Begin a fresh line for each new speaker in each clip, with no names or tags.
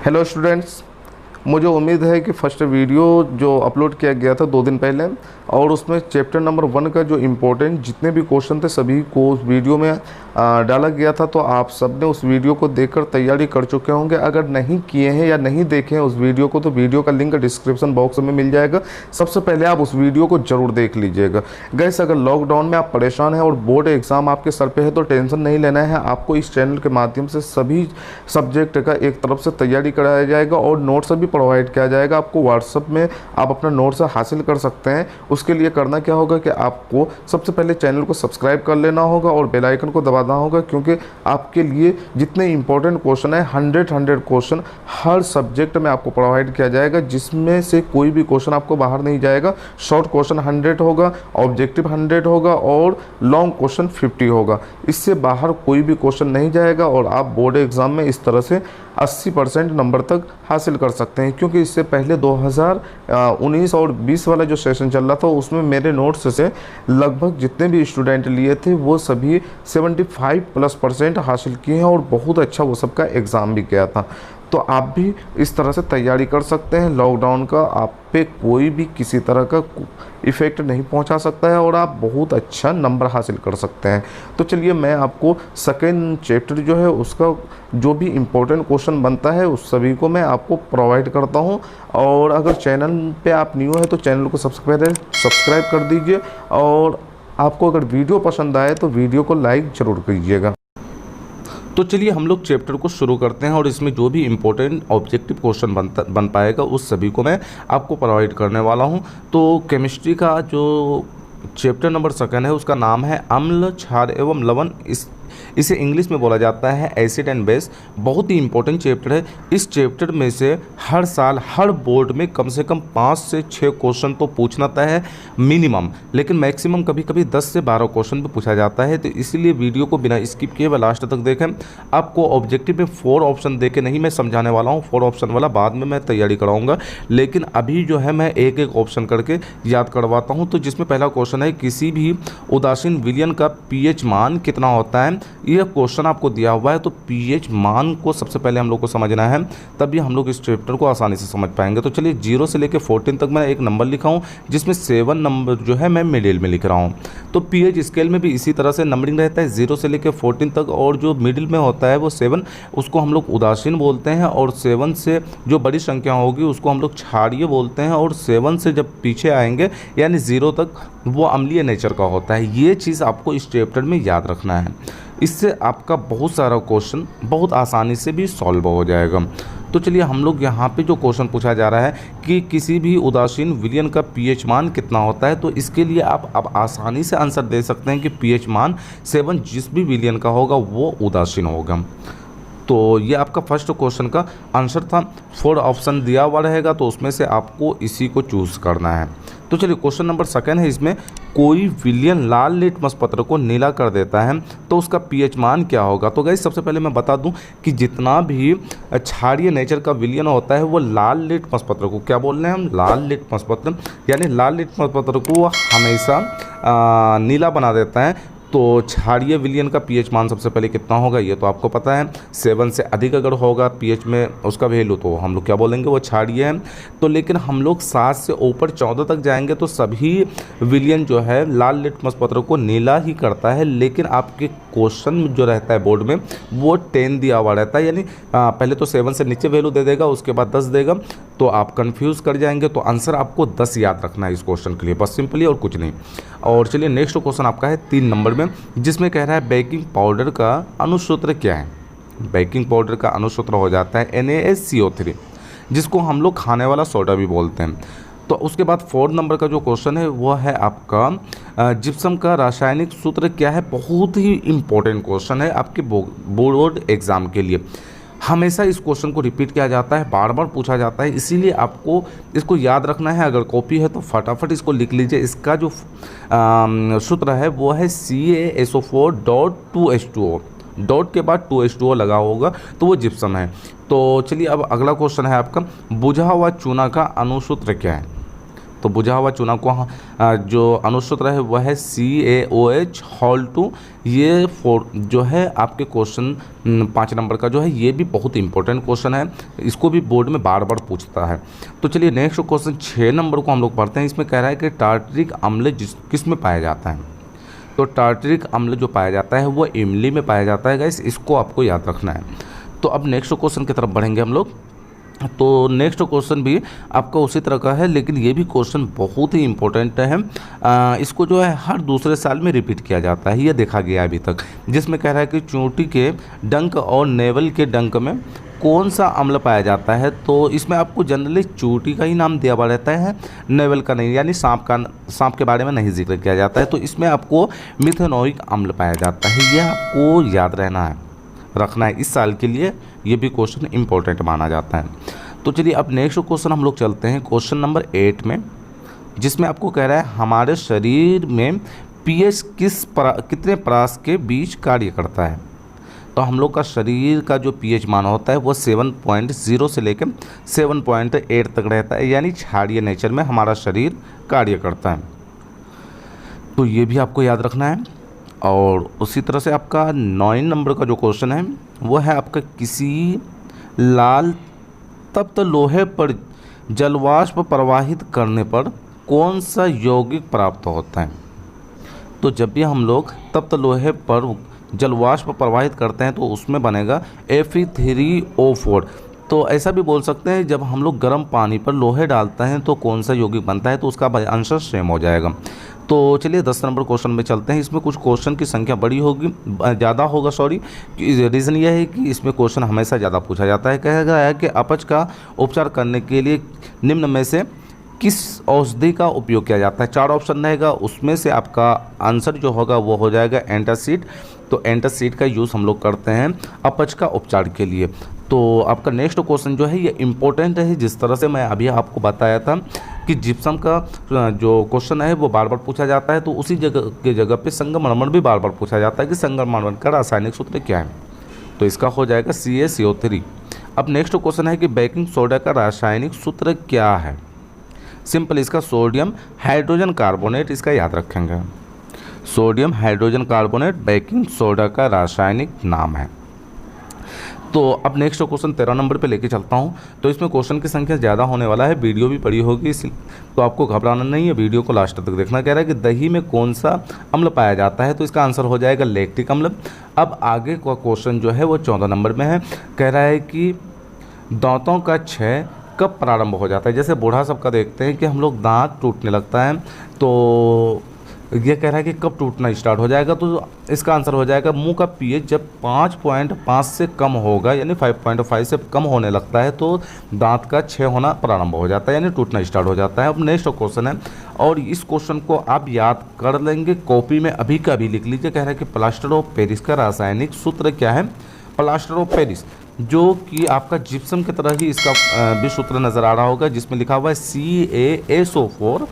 Hello students, मुझे उम्मीद है कि फर्स्ट वीडियो जो अपलोड किया गया था 2 दिन पहले और उसमें चैप्टर नंबर 1 का जो इम्पोर्टेंट जितने भी क्वेश्चन थे सभी को उस वीडियो में डाला गया था। तो आप सब ने उस वीडियो को देखकर तैयारी कर चुके होंगे। अगर नहीं किए हैं या नहीं देखे हैं उस वीडियो को तो वीडियो का लिंक डिस्क्रिप्शन बॉक्स में मिल जाएगा। सबसे पहले आप उस वीडियो को ज़रूर देख लीजिएगा। गैस, अगर लॉकडाउन में आप परेशान हैं और बोर्ड एग्ज़ाम आपके सर पे है तो टेंशन नहीं लेना है। आपको इस चैनल के माध्यम से सभी सब्जेक्ट का एक तरफ से तैयारी कराया जाएगा और नोट्स भी प्रोवाइड किया जाएगा। आपको व्हाट्सएप में आप अपना नोट्स हासिल कर सकते हैं। उसके लिए करना क्या होगा कि आपको सबसे पहले चैनल को सब्सक्राइब कर लेना होगा और बेल आइकन को दबाना होगा, क्योंकि आपके लिए जितने इंपॉर्टेंट क्वेश्चन है 100 क्वेश्चन हर सब्जेक्ट में आपको प्रोवाइड किया जाएगा, जिसमें से कोई भी क्वेश्चन आपको बाहर नहीं जाएगा। शॉर्ट क्वेश्चन 100 होगा, ऑब्जेक्टिव 100 होगा और लॉन्ग क्वेश्चन 50 होगा। इससे बाहर कोई भी क्वेश्चन नहीं जाएगा और आप बोर्ड एग्ज़ाम में इस तरह से 80% नंबर तक हासिल कर सकते हैं। क्योंककि इससे पहले 2019 और 20 वाला जो सेशन चल रहा था उसमें मेरे नोट्स से लगभग जितने भी स्टूडेंट लिए थे वो सभी 75+ % हासिल किए हैं और बहुत अच्छा वो सबका एग्ज़ाम भी गया था। तो आप भी इस तरह से तैयारी कर सकते हैं। लॉकडाउन का आप पे कोई भी किसी तरह का इफ़ेक्ट नहीं पहुंचा सकता है और आप बहुत अच्छा नंबर हासिल कर सकते हैं। तो चलिए मैं आपको सेकेंड चैप्टर जो है उसका जो भी इम्पोर्टेंट क्वेश्चन बनता है उस सभी को मैं आपको प्रोवाइड करता हूं। और अगर चैनल पे आप न्यू है तो चैनल को सबसे पहले सब्सक्राइब कर दीजिए और आपको अगर वीडियो पसंद आए तो वीडियो को लाइक ज़रूर कीजिएगा। तो चलिए हम लोग चैप्टर को शुरू करते हैं और इसमें जो भी इम्पोर्टेंट ऑब्जेक्टिव क्वेश्चन बन पाएगा उस सभी को मैं आपको प्रोवाइड करने वाला हूं। तो केमिस्ट्री का जो चैप्टर नंबर 2 है उसका नाम है अम्ल, क्षार एवं लवण। इसे इंग्लिश में बोला जाता है एसिड एंड बेस। बहुत ही इंपॉर्टेंट चैप्टर है। इस चैप्टर में से हर साल हर बोर्ड में कम से कम 5 से 6 क्वेश्चन तो पूछना तय है मिनिमम, लेकिन मैक्सिमम कभी कभी 10 से 12 क्वेश्चन भी पूछा जाता है। तो इसीलिए वीडियो को बिना स्किप किए व लास्ट तक देखें। आपको ऑब्जेक्टिव में 4 ऑप्शन दे के नहीं मैं समझाने वाला हूँ, 4 ऑप्शन वाला बाद में मैं तैयारी कराऊंगा, लेकिन अभी जो है मैं एक एक ऑप्शन करके याद करवाता हूँ। तो जिसमें पहला क्वेश्चन है किसी भी उदासीन विलयन का पीएच मान कितना होता है। यह क्वेश्चन आपको दिया हुआ है तो पीएच मान को सबसे पहले हम लोग को समझना है, तभी हम लोग इस चैप्टर को आसानी से समझ पाएंगे। तो चलिए 0 से लेकर 14 तक मैं एक नंबर लिखा हूँ, जिसमें 7 नंबर जो है मैं मिडिल में लिख रहा हूँ। तो पीएच स्केल में भी इसी तरह से नंबरिंग रहता है 0 से लेकर 14 तक, और जो मिडिल में होता है वो 7 उसको हम लोग उदासीन बोलते हैं, और 7 से जो बड़ी संख्या होगी उसको हम लोग क्षारीय बोलते हैं, और 7 से जब पीछे आएंगे यानी 0 तक वो अम्लीय नेचर का होता है। ये चीज़ आपको इस चैप्टर में याद रखना है। इससे आपका बहुत सारा क्वेश्चन बहुत आसानी से भी सॉल्व हो जाएगा। तो चलिए हम लोग यहाँ पे जो क्वेश्चन पूछा जा रहा है कि किसी भी उदासीन विलयन का पीएच मान कितना होता है, तो इसके लिए आप अब आसानी से आंसर दे सकते हैं कि पीएच मान 7 जिस भी विलयन का होगा वो उदासीन होगा। तो ये आपका फर्स्ट क्वेश्चन का आंसर था। 4 ऑप्शन दिया हुआ रहेगा तो उसमें से आपको इसी को चूज़ करना है। तो चलिए क्वेश्चन नंबर 2 है। इसमें कोई विलयन लाल लिटमस पत्र को नीला कर देता है तो उसका पीएच मान क्या होगा। तो गाइस सबसे पहले मैं बता दूं कि जितना भी क्षारीय नेचर का विलयन होता है वो लाल लिटमस पत्र को क्या बोल रहे हैं हम, लाल लिटमस पत्र, यानी लाल लिटमस पत्र को हमेशा नीला बना देता है। तो क्षारीय विलयन का पीएच मान सबसे पहले कितना होगा ये तो आपको पता है। 7 से अधिक अगर होगा पीएच में उसका वैल्यू तो हम लोग क्या बोलेंगे वो क्षारीय है। तो लेकिन हम लोग 7 से ऊपर 14 तक जाएंगे तो सभी विलयन जो है लाल लिटमस पत्र को नीला ही करता है। लेकिन आपके क्वेश्चन जो रहता है बोर्ड में वो 10 दिया हुआ रहता है, यानी पहले तो 7 से नीचे वैल्यू दे देगा उसके बाद 10 देगा, तो आप कंफ्यूज कर जाएंगे। तो आंसर आपको 10 याद रखना है इस क्वेश्चन के लिए, बस सिंपली और कुछ नहीं। और चलिए नेक्स्ट क्वेश्चन आपका है 3 नंबर में, जिसमें कह रहा है बेकिंग पाउडर का अनुसूत्र क्या है। बेकिंग पाउडर का अनुसूत्र हो जाता है NaSCO3, जिसको हम लोग खाने वाला सोडा भी बोलते हैं। तो उसके बाद 4 नंबर का जो क्वेश्चन है वो है आपका जिप्सम का रासायनिक सूत्र क्या है। बहुत ही इंपॉर्टेंट क्वेश्चन है आपके बोर्ड एग्जाम के लिए। हमेशा इस क्वेश्चन को रिपीट किया जाता है, बार बार पूछा जाता है, इसीलिए आपको इसको याद रखना है। अगर कॉपी है तो फटाफट इसको लिख लीजिए। इसका जो सूत्र है वो है CaSO4.2H2O, डॉट के बाद 2H2O लगा होगा तो वो जिप्सम है। तो चलिए अब अगला क्वेश्चन है आपका बुझा हुआ चूना का अनुसूत्र क्या है।
तो बुझा हुआ चूना को जो अनुसूत्र है वह है CaOH होल 2। ये जो है आपके क्वेश्चन 5 नंबर का जो है ये भी बहुत इंपॉर्टेंट क्वेश्चन है, इसको भी बोर्ड में बार बार पूछता है। तो चलिए नेक्स्ट क्वेश्चन 6 नंबर को हम लोग पढ़ते हैं। इसमें कह रहा है कि टार्टरिक अम्ल किस में पाया जाता है। तो टार्टरिक अम्ल जो पाया जाता है वो इमली में पाया जाता है गाइस, इसको आपको याद रखना है। तो अब नेक्स्ट क्वेश्चन की तरफ बढ़ेंगे हम लोग। तो नेक्स्ट क्वेश्चन भी आपका उसी तरह का है, लेकिन ये भी क्वेश्चन बहुत ही इंपॉर्टेंट है। इसको जो है हर दूसरे साल में रिपीट किया जाता है, ये देखा गया अभी तक, जिसमें कह रहा है कि चोटी के डंक और नेवल के डंक में कौन सा अम्ल पाया जाता है। तो इसमें आपको जनरली चोटी का ही नाम दिया हुआ रहता है, नेवल का नहीं, यानी सांप के बारे में नहीं जिक्र किया जाता है। तो इसमें आपको मिथेनोइक अम्ल पाया जाता है, यह आपको याद रखना है इस साल के लिए, ये भी क्वेश्चन इंपॉर्टेंट माना जाता है। तो चलिए अब नेक्स्ट क्वेश्चन हम लोग चलते हैं क्वेश्चन नंबर 8 में, जिसमें आपको कह रहा है हमारे शरीर में pH कितने परास के बीच कार्य करता है। तो हम लोग का शरीर का जो pH मान होता है वो 7.0 से लेकर 7.8 तक रहता है, यानी क्षारीय नेचर में हमारा शरीर कार्य करता है। तो ये भी आपको याद रखना है। और उसी तरह से आपका 9 नंबर का जो क्वेश्चन है वो है आपका किसी लाल तप्त लोहे पर जलवाष्प प्रवाहित करने पर कौन सा यौगिक प्राप्त होता है। तो जब भी हम लोग तप्त लोहे पर जलवाष्प प्रवाहित करते हैं तो उसमें बनेगा Fe3O4। तो ऐसा भी बोल सकते हैं जब हम लोग गर्म पानी पर लोहे डालते हैं तो कौन सा यौगिक बनता है, तो उसका आंसर सेम हो जाएगा। तो चलिए 10 नंबर क्वेश्चन में चलते हैं। इसमें कुछ क्वेश्चन की संख्या बड़ी होगी, ज़्यादा होगा, सॉरी। रीज़न यह है कि इसमें क्वेश्चन हमेशा ज़्यादा पूछा जाता है। कहा गया है कि अपच का उपचार करने के लिए निम्न में से किस औषधि का उपयोग किया जाता है। 4 ऑप्शन रहेगा, उसमें से आपका आंसर जो होगा वो हो जाएगा एंटासिड। तो एंटासिड का यूज़ हम लोग करते हैं अपच का उपचार के लिए। तो आपका नेक्स्ट क्वेश्चन जो है ये इम्पोर्टेंट है, जिस तरह से मैं अभी आपको बताया था कि जिप्सम का जो क्वेश्चन है वो बार बार पूछा जाता है, तो उसी जगह पे संगमरमर भी बार बार पूछा जाता है कि संगमरमर का रासायनिक सूत्र क्या है। तो इसका हो जाएगा CaCO3। अब नेक्स्ट क्वेश्चन है कि बेकिंग सोडा का रासायनिक सूत्र क्या है। सिंपल, इसका सोडियम हाइड्रोजन कार्बोनेट, इसका याद रखेंगे। Sodium hydrogen carbonate baking soda का रासायनिक नाम है। तो अब नेक्स्ट क्वेश्चन 13 नंबर पे लेके चलता हूँ। तो इसमें क्वेश्चन की संख्या ज़्यादा होने वाला है, वीडियो भी बड़ी होगी, इसलिए तो आपको घबराना नहीं है, वीडियो को लास्ट तक देखना। कह रहा है कि दही में कौन सा अम्ल पाया जाता है, तो इसका आंसर हो जाएगा लैक्टिक अम्ल। अब आगे का क्वेश्चन जो है वो 14 नंबर में है। कह रहा है कि दांतों का क्षय कब प्रारंभ हो जाता है। जैसे बूढ़ा सबका देखते हैं कि हम लोग दांत टूटने लगता है, तो ये कह रहा है कि कब टूटना स्टार्ट हो जाएगा। तो इसका आंसर हो जाएगा मुंह का pH जब 5.5 से कम होगा, यानी 5.5 से कम होने लगता है तो दांत का क्षय होना प्रारंभ हो जाता है, यानी टूटना स्टार्ट हो जाता है। अब नेक्स्ट क्वेश्चन है, और इस क्वेश्चन को आप याद कर लेंगे, कॉपी में अभी का अभी लिख लीजिए। कह रहा है कि प्लास्टर ऑफ पेरिस का रासायनिक सूत्र क्या है। प्लास्टर ऑफ पेरिस जो कि आपका जिप्सम की तरह ही इसका भी सूत्र नज़र आ रहा होगा, जिसमें लिखा हुआ है CaSO4,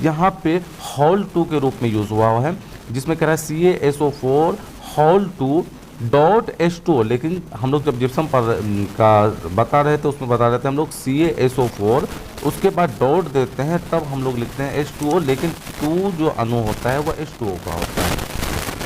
यहाँ पे होल 2 के रूप में यूज़ हुआ है, जिसमें कह रहा है CaSO4 होल 2 डॉट H2O। लेकिन हम लोग जब जिप्सम पर का बता रहे थे उसमें बता रहे थे हम लोग CaSO4, उसके बाद डॉट देते हैं तब हम लोग लिखते हैं H2O, लेकिन 2 जो अणु होता है वो H2O का होता है।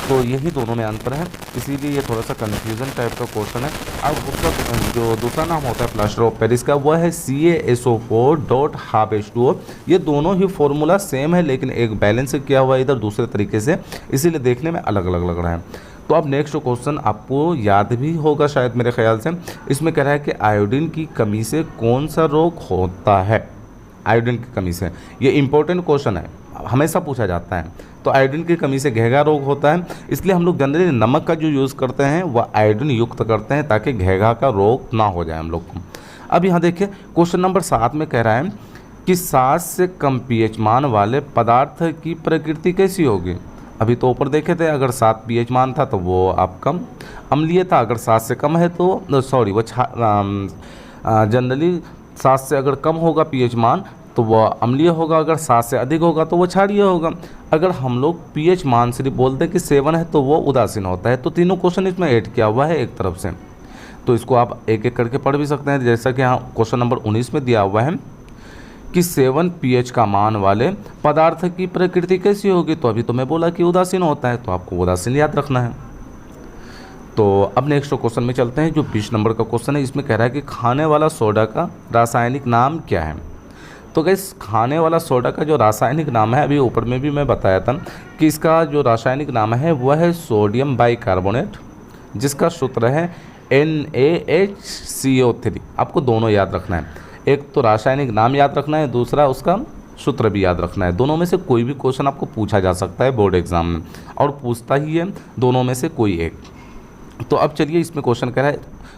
तो यही दोनों में अंतर है, इसीलिए ये थोड़ा सा कन्फ्यूजन टाइप का क्वेश्चन है। अब उसका जो दूसरा नाम होता है प्लास्टर ऑफ पेरिस का, वह है CaSO4 डॉट हाफ H2O। ये दोनों ही फॉर्मूला सेम है, लेकिन एक बैलेंस किया हुआ है इधर दूसरे तरीके से, इसीलिए देखने में अलग अलग लग रहा है। तो अब नेक्स्ट क्वेश्चन आपको याद भी होगा शायद मेरे ख्याल से। इसमें कह रहा है कि आयोडीन की कमी से कौन सा रोग होता है। आयोडीन की कमी से, ये इंपॉर्टेंट क्वेश्चन है, हमेशा पूछा जाता है। तो आयोडीन की कमी से घेगा रोग होता है, इसलिए हम लोग जनरली नमक का जो यूज़ करते हैं वह आयोडीन युक्त करते हैं ताकि घेगा का रोग ना हो जाए हम लोग को। अब यहाँ देखिए क्वेश्चन नंबर 7 में कह रहा है कि 7 से कम pH मान वाले पदार्थ की प्रकृति कैसी होगी। अभी तो ऊपर देखे थे अगर 7 pH मान था तो वो आपका अम्लीय था, अगर 7 से कम है तो सॉरी वो जनरली 7 से अगर कम होगा pH मान तो वह अम्लीय होगा, अगर 7 से अधिक होगा तो वह क्षारीय होगा। अगर हम लोग pH मान सिर्फ बोलते हैं कि 7 है तो वो उदासीन होता है। तो तीनों क्वेश्चन इसमें ऐड किया हुआ है एक तरफ से, तो इसको आप एक एक करके पढ़ भी सकते हैं। जैसा कि यहाँ क्वेश्चन नंबर 19 में दिया हुआ है कि 7 pH का मान वाले पदार्थ की प्रकृति कैसी होगी। तो अभी तो मैं बोला कि उदासीन होता है, तो आपको उदासीन याद रखना है। तो अब नेक्स्ट क्वेश्चन में चलते हैं, जो 20 नंबर का क्वेश्चन है। इसमें कह रहा है कि खाने वाला सोडा का रासायनिक नाम क्या है। तो गाइस खाने वाला सोडा का जो रासायनिक नाम है, अभी ऊपर में भी मैं बताया था कि इसका जो रासायनिक नाम है वह है सोडियम बाइकार्बोनेट, जिसका सूत्र है NaHCO3। आपको दोनों याद रखना है, एक तो रासायनिक नाम याद रखना है, दूसरा उसका सूत्र भी याद रखना है। दोनों में से कोई भी क्वेश्चन आपको पूछा जा सकता है बोर्ड एग्जाम में, और पूछता ही है दोनों में से कोई एक। तो अब चलिए इसमें क्वेश्चन कह रहा है,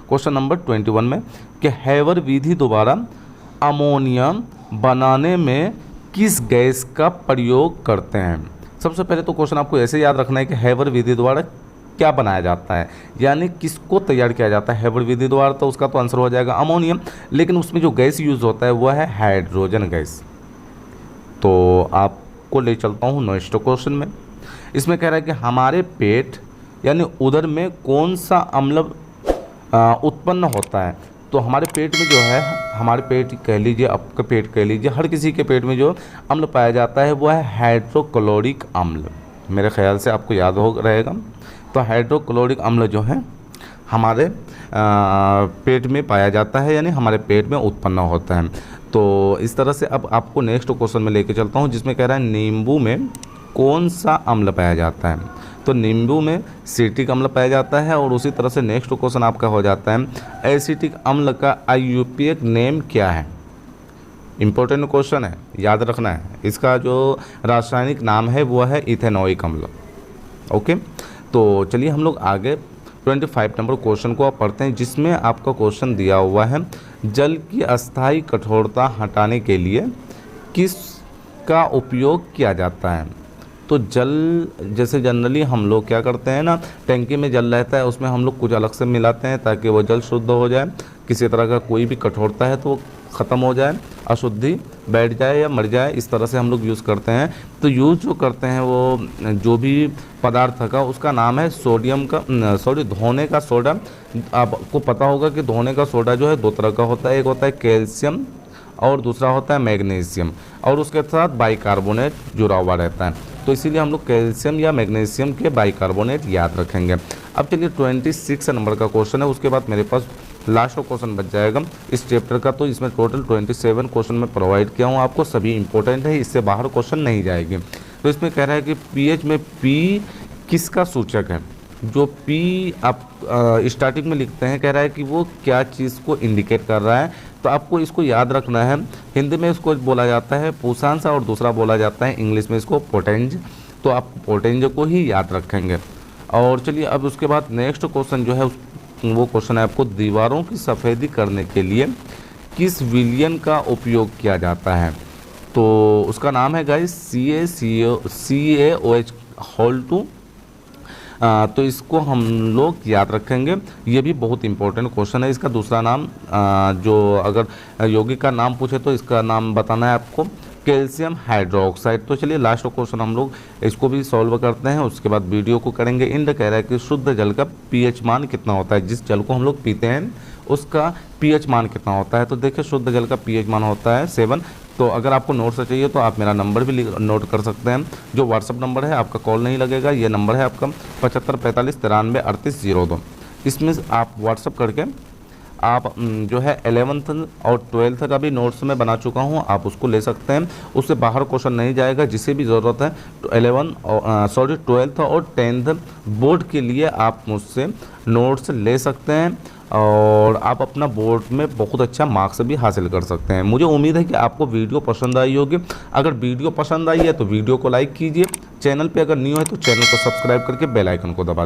क्वेश्चन नंबर 21 में, कि हैवर विधि द्वारा अमोनिया बनाने में किस गैस का प्रयोग करते हैं। सबसे पहले तो क्वेश्चन आपको ऐसे याद रखना है कि हैवर विधि द्वारा क्या बनाया जाता है, यानी किसको तैयार किया जाता है। हैवर विधि द्वारा तो उसका तो आंसर हो जाएगा अमोनियम, लेकिन उसमें जो गैस यूज़ होता है वह है हाइड्रोजन गैस। तो आपको ले चलता हूँ नेक्स्ट क्वेश्चन में। इसमें कह रहा है कि हमारे पेट यानी उदर में कौन सा अम्ल उत्पन्न होता है। तो हमारे पेट में जो है, हमारे पेट कह लीजिए, आपका पेट कह लीजिए, हर किसी के पेट में जो अम्ल पाया जाता है वह है हाइड्रोक्लोरिक अम्ल। मेरे ख्याल से आपको याद हो रहेगा। तो हाइड्रोक्लोरिक अम्ल जो है हमारे पेट में पाया जाता है, यानी हमारे पेट में उत्पन्न होता है। तो इस तरह से अब आपको नेक्स्ट क्वेश्चन में लेके चलता हूँ, जिसमें कह रहा है नींबू में कौन सा अम्ल पाया जाता है। तो नींबू में सिट्रिक अम्ल पाया जाता है। और उसी तरह से नेक्स्ट क्वेश्चन आपका हो जाता है, एसिटिक अम्ल का आयुर्वेदिक नेम क्या है। इंपॉर्टेंट क्वेश्चन है, याद रखना है। इसका जो रासायनिक नाम है वो है इथेनोइक अम्ल। ओके, तो चलिए हम लोग आगे 25 नंबर क्वेश्चन को आप पढ़ते हैं, जिसमें आपका क्वेश्चन दिया हुआ है, जल की अस्थायी कठोरता हटाने के लिए किस का उपयोग किया जाता है। तो जल, जैसे जनरली हम लोग क्या करते हैं ना, टैंकी में जल रहता है, उसमें हम लोग कुछ अलग से मिलाते हैं ताकि वो जल शुद्ध हो जाए, किसी तरह का कोई भी कठोरता है तो वो ख़त्म हो जाए, अशुद्धि बैठ जाए या मर जाए, इस तरह से हम लोग यूज़ करते हैं। तो यूज़ जो करते हैं वो जो भी पदार्थ का, उसका नाम है सोडियम का, धोने का सोडा। आपको पता होगा कि धोने का सोडा जो है 2 तरह का होता है, एक होता है कैल्शियम और दूसरा होता है मैग्नीशियम, और उसके साथ बाइकार्बोनेट जुड़ा हुआ रहता है। तो इसीलिए हम लोग कैल्शियम या मैग्नीशियम के बाइकार्बोनेट याद रखेंगे। अब चलिए 26 नंबर का क्वेश्चन है, उसके बाद मेरे पास लास्ट क्वेश्चन बच जाएगा इस चैप्टर का। तो इसमें टोटल 27 क्वेश्चन मैं प्रोवाइड किया हूँ आपको, सभी इंपॉर्टेंट है, इससे बाहर क्वेश्चन नहीं जाएगी। तो इसमें कह रहा है कि पीएच में पी किसका सूचक है। जो पी आप स्टार्टिंग में लिखते हैं, कह रहा है कि वो क्या चीज़ को इंडिकेट कर रहा है। तो आपको इसको याद रखना है। हिंदी में इसको बोला जाता है पूषांश और दूसरा बोला जाता है इंग्लिश में इसको पोटेंज। तो आप पोटेंज को ही याद रखेंगे। और चलिए अब उसके बाद नेक्स्ट क्वेश्चन जो है वो क्वेश्चन है आपको, दीवारों की सफ़ेदी करने के लिए किस विलयन का उपयोग किया जाता है। तो उसका नाम है गाइस CaOH (2). तो इसको हम लोग याद रखेंगे, ये भी बहुत इंपॉर्टेंट क्वेश्चन है। इसका दूसरा नाम जो अगर यौगिक का नाम पूछे तो इसका नाम बताना है आपको, कैल्शियम हाइड्रोक्साइड। तो चलिए लास्ट क्वेश्चन हम लोग इसको भी सॉल्व करते हैं, उसके बाद वीडियो को करेंगे एंड। कह रहा है कि शुद्ध जल का पीएच मान कितना होता है। जिस जल को हम लोग पीते हैं उसका पीएच मान कितना होता है। तो देखिए शुद्ध जल का पीएच मान होता है 7। तो अगर आपको नोट से चाहिए तो आप मेरा नंबर भी नोट कर सकते हैं, जो व्हाट्सअप नंबर है, आपका कॉल नहीं लगेगा। ये नंबर है आपका 75 45 93 38 02। इसमें आप व्हाट्सअप करके आप जो है 11th और 12th का भी नोट्स में बना चुका हूँ, आप उसको ले सकते हैं। उससे बाहर क्वेश्चन नहीं जाएगा। जिसे भी ज़रूरत है तो 12th और 10th बोर्ड के लिए आप मुझसे नोट्स ले सकते हैं, और आप अपना बोर्ड में बहुत अच्छा मार्क्स भी हासिल कर सकते हैं। मुझे उम्मीद है कि आपको वीडियो पसंद आई होगी। अगर वीडियो पसंद आई है तो वीडियो को लाइक कीजिए, चैनल पे अगर न्यू है तो चैनल को सब्सक्राइब करके बेल आइकन को दबा